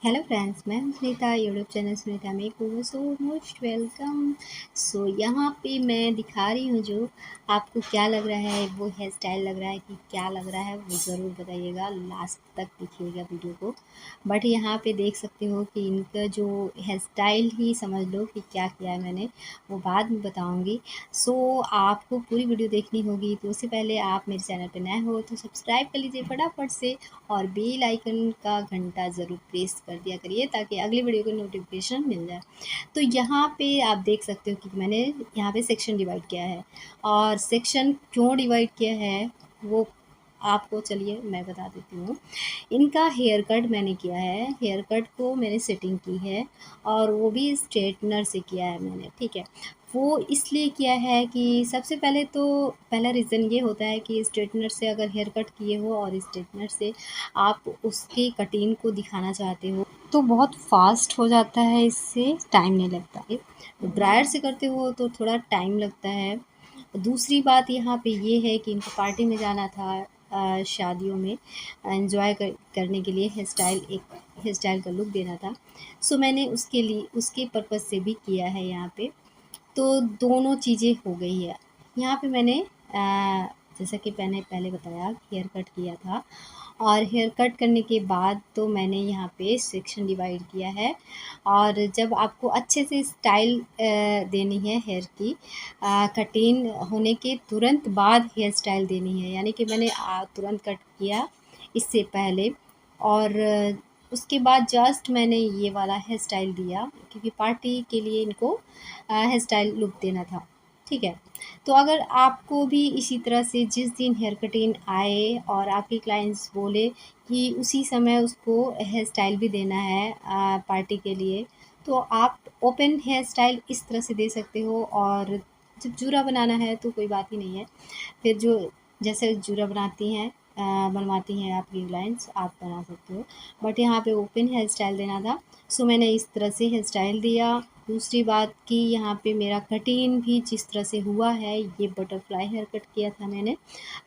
Hello friends, मैं हूं Sunita. YouTube channel Sunita में को सो मोस्ट वेलकम। यहाँ पे मैं दिखा रही हूँ जो आपको क्या लग रहा है, वो हेयर स्टाइल लग रहा है कि क्या लग रहा है, वो ज़रूर बताइएगा। लास्ट तक देखिएगा वीडियो को। बट यहाँ पे देख सकते हो कि इनका जो हेयर स्टाइल ही समझ लो कि क्या किया है मैंने, वो बाद में बताऊँगी। आपको पूरी वीडियो देखनी होगी, तो उससे पहले आप मेरे चैनल पर नए हो तो सब्सक्राइब कर लीजिए फटाफट से, और बेल आइकन का घंटा ज़रूर प्रेस कर दिया करिए ताकि अगली वीडियो की नोटिफिकेशन मिल जाए। तो यहाँ पे आप देख सकते हो कि मैंने यहाँ पे सेक्शन डिवाइड किया है, और सेक्शन क्यों डिवाइड किया है वो आपको चलिए मैं बता देती हूँ। इनका हेयर कट मैंने किया है, हेयर कट को मैंने सेटिंग की है, और वो भी स्ट्रेटनर से किया है मैंने, ठीक है। वो इसलिए किया है कि सबसे पहले तो पहला रीज़न ये होता है कि स्ट्रेटनर से अगर हेयर कट किए हो और स्ट्रेटनर से आप उसकी कटिंग को दिखाना चाहते हो तो बहुत फास्ट हो जाता है, इससे टाइम नहीं लगता है। ड्रायर से करते हो तो थोड़ा टाइम लगता है। दूसरी बात यहाँ पे ये है कि इनको पार्टी में जाना था, शादियों में एंजॉय करने के लिए हेयर स्टाइल का लुक देना था। मैंने उसके लिए उसके पर्पज़ से भी किया है यहाँ पे। तो दोनों चीज़ें हो गई है। यहाँ पे मैंने जैसा कि मैंने पहले बताया हेयर कट किया था, और हेयर कट करने के बाद तो मैंने यहाँ पे सेक्शन डिवाइड किया है। और जब आपको अच्छे से स्टाइल देनी है हेयर की, कटिंग होने के तुरंत बाद हेयर स्टाइल देनी है, यानी कि मैंने तुरंत कट किया इससे पहले, और उसके बाद जस्ट मैंने ये वाला हेयर स्टाइल दिया क्योंकि पार्टी के लिए इनको हेयर स्टाइल लुक देना था, ठीक है। तो अगर आपको भी इसी तरह से जिस दिन हेयर कटिंग आए और आपके क्लाइंट्स बोले कि उसी समय उसको हेयर स्टाइल भी देना है पार्टी के लिए, तो आप ओपन हेयर स्टाइल इस तरह से दे सकते हो। और जब जूड़ा बनाना है तो कोई बात ही नहीं है, फिर जो जैसे जूड़ा बनवाती हैं आपकी क्लाइंट्स, आप बना सकते हो। बट यहाँ पे ओपन हेयर स्टाइल देना था, मैंने इस तरह से हेयर स्टाइल दिया। दूसरी बात कि यहाँ पे मेरा कटिंग भी जिस तरह से हुआ है, ये बटरफ्लाई हेयर कट किया था मैंने।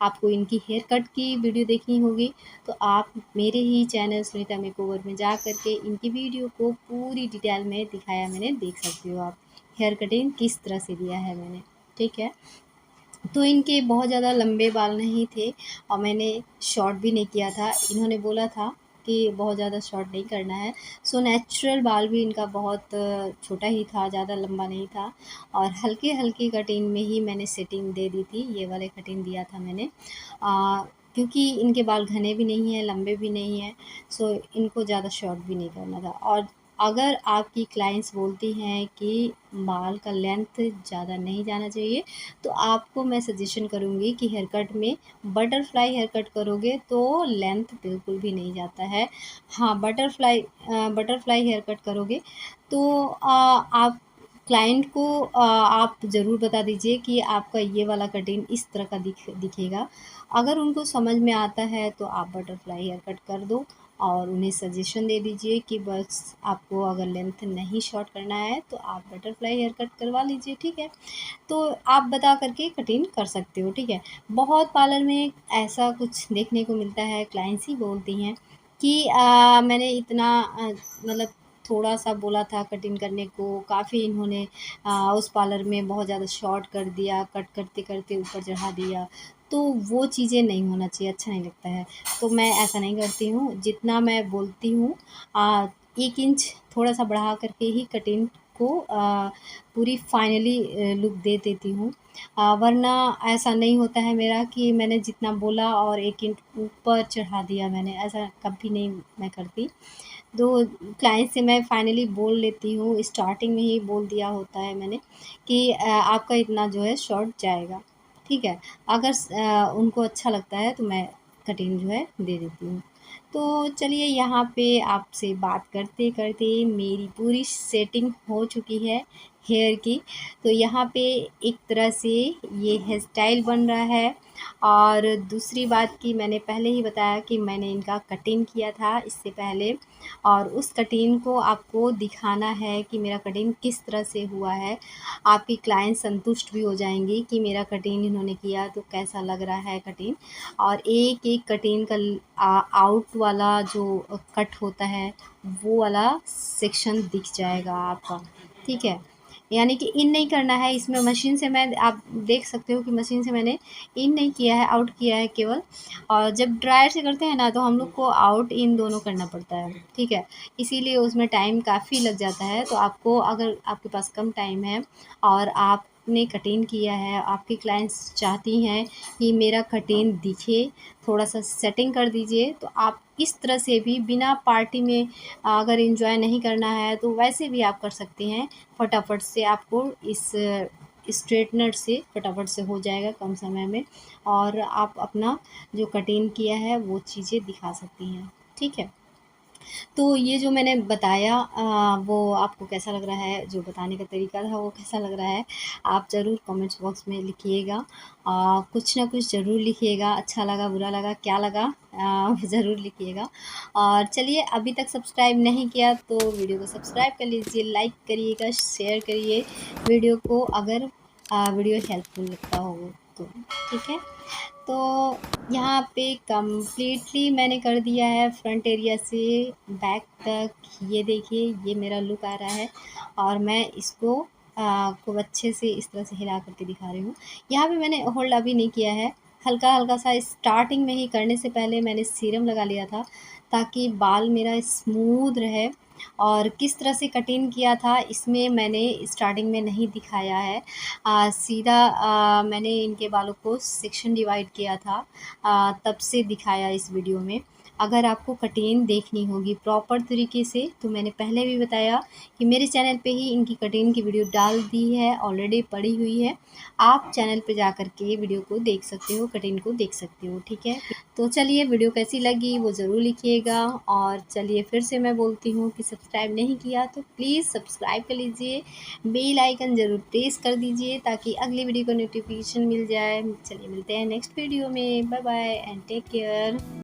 आपको इनकी हेयर कट की वीडियो देखनी होगी तो आप मेरे ही चैनल सुनीता मेकओवर में जा कर के इनकी वीडियो को पूरी डिटेल में दिखाया मैंने, देख सकते हो आप हेयर कटिंग किस तरह से दिया है मैंने, ठीक है। तो इनके बहुत ज़्यादा लंबे बाल नहीं थे, और मैंने शॉर्ट भी नहीं किया था। इन्होंने बोला था कि बहुत ज़्यादा शॉर्ट नहीं करना है। नेचुरल बाल भी इनका बहुत छोटा ही था, ज़्यादा लंबा नहीं था, और हल्के-हल्की कटिंग में ही मैंने सेटिंग दे दी थी। ये वाले कटिंग दिया था मैंने, क्योंकि इनके बाल घने भी नहीं हैं, लंबे भी नहीं हैं, इनको ज़्यादा शॉर्ट भी नहीं करना था। और अगर आपकी क्लाइंट्स बोलती हैं कि बाल का लेंथ ज़्यादा नहीं जाना चाहिए, तो आपको मैं सजेशन करूँगी कि हेयर कट में बटरफ्लाई हेयर कट करोगे तो लेंथ बिल्कुल भी नहीं जाता है। हाँ, बटरफ्लाई हेयर कट करोगे तो आप क्लाइंट को आप ज़रूर बता दीजिए कि आपका ये वाला कटिंग इस तरह का दिखेगा। अगर उनको समझ में आता है तो आप बटरफ्लाई हेयर कट कर दो, और उन्हें सजेशन दे दीजिए कि बस आपको अगर लेंथ नहीं शॉर्ट करना है तो आप बटरफ्लाई हेयर कट करवा लीजिए, ठीक है। तो आप बता कर के कटिंग कर सकते हो, ठीक है। बहुत पार्लर में ऐसा कुछ देखने को मिलता है, क्लाइंट्स ही बोलती हैं कि मैंने इतना मतलब थोड़ा-सा बोला था कटिंग करने को, काफ़ी इन्होंने उस पार्लर में बहुत ज़्यादा शॉर्ट कर दिया, कट करते-करते ऊपर चढ़ा दिया। तो वो चीज़ें नहीं होना चाहिए, अच्छा नहीं लगता है। तो मैं ऐसा नहीं करती हूँ, जितना मैं बोलती हूँ 1 इंच थोड़ा-सा बढ़ा कर के ही कटिंग को पूरी फाइनली लुक दे देती हूँ। वरना ऐसा नहीं होता है मेरा कि मैंने जितना बोला और 1 इंच ऊपर चढ़ा दिया मैंने, ऐसा कभी नहीं मैं करती। तो क्लाइंट से मैं फाइनली बोल लेती हूँ, स्टार्टिंग में ही बोल दिया होता है मैंने कि आपका इतना जो है शॉर्ट जाएगा, ठीक है। अगर उनको अच्छा लगता है तो मैं कटिंग जो है दे देती हूँ। तो चलिए यहाँ पे आपसे बात करते-करते मेरी पूरी सेटिंग हो चुकी है हेयर की। तो यहाँ पे एक तरह से ये हेयर स्टाइल बन रहा है, और दूसरी बात कि मैंने पहले ही बताया कि मैंने इनका कटिंग किया था इससे पहले, और उस कटिंग को आपको दिखाना है कि मेरा कटिंग किस तरह से हुआ है। आपकी क्लाइंट संतुष्ट भी हो जाएंगी कि मेरा कटिंग इन्होंने किया तो कैसा लग रहा है कटिंग। और एक एक कटिंग का आउट वाला जो कट होता है वो वाला सेक्शन दिख जाएगा आपका, ठीक है। यानी कि इन नहीं करना है इसमें, मशीन से मैं आप देख सकते हो कि मशीन से मैंने इन नहीं किया है, आउट किया है केवल। और जब ड्रायर से करते हैं ना तो हम लोग को आउट इन दोनों करना पड़ता है, ठीक है। इसीलिए उसमें टाइम काफ़ी लग जाता है। तो आपको, अगर आपके पास कम टाइम है और आपने कटिंग किया है, आपकी क्लाइंट्स चाहती हैं कि मेरा कटिंग दिखे, थोड़ा सा सेटिंग कर दीजिए, तो आप इस तरह से भी बिना पार्टी में अगर एंजॉय नहीं करना है तो वैसे भी आप कर सकते हैं। फटाफट से आपको इस स्ट्रेटनर से फटाफट से हो जाएगा कम समय में, और आप अपना जो कटिंग किया है वो चीज़ें दिखा सकती हैं, ठीक है। तो ये जो मैंने बताया वो आपको कैसा लग रहा है, जो बताने का तरीका था वो कैसा लग रहा है, आप ज़रूर कमेंट्स बॉक्स में लिखिएगा। कुछ ना कुछ ज़रूर लिखिएगा, अच्छा लगा बुरा लगा क्या लगा ज़रूर लिखिएगा। और चलिए, अभी तक सब्सक्राइब नहीं किया तो वीडियो को सब्सक्राइब कर लीजिए, लाइक करिएगा, शेयर करिए वीडियो को, अगर वीडियो हेल्पफुल लगता हो तो, ठीक है। तो यहाँ पे कंप्लीटली मैंने कर दिया है फ्रंट एरिया से बैक तक। ये देखिए, ये मेरा लुक आ रहा है, और मैं इसको खूब अच्छे से इस तरह से हिला करके दिखा रही हूँ। यहाँ पे मैंने होल्ड अभी नहीं किया है, हल्का हल्का सा स्टार्टिंग में ही करने से पहले मैंने सीरम लगा लिया था ताकि बाल मेरा स्मूथ रहे। और किस तरह से कटिंग किया था इसमें मैंने स्टार्टिंग में नहीं दिखाया है। सीधा मैंने इनके बालों को सेक्शन डिवाइड किया था, तब से दिखाया इस वीडियो में। अगर आपको कटिंग देखनी होगी प्रॉपर तरीके से तो मैंने पहले भी बताया कि मेरे चैनल पे ही इनकी कटिंग की वीडियो डाल दी है, ऑलरेडी पड़ी हुई है। आप चैनल पे जा कर के वीडियो को देख सकते हो, कटिंग को देख सकते हो, ठीक है। तो चलिए, वीडियो कैसी लगी वो ज़रूर लिखिएगा। और चलिए, फिर से मैं बोलती हूँ कि सब्सक्राइब नहीं किया तो प्लीज़ सब्सक्राइब कर लीजिए, बेल आइकन ज़रूर प्रेस कर दीजिए ताकि अगली वीडियो का नोटिफिकेशन मिल जाए। चलिए, मिलते हैं नेक्स्ट वीडियो में। Bye bye and take care.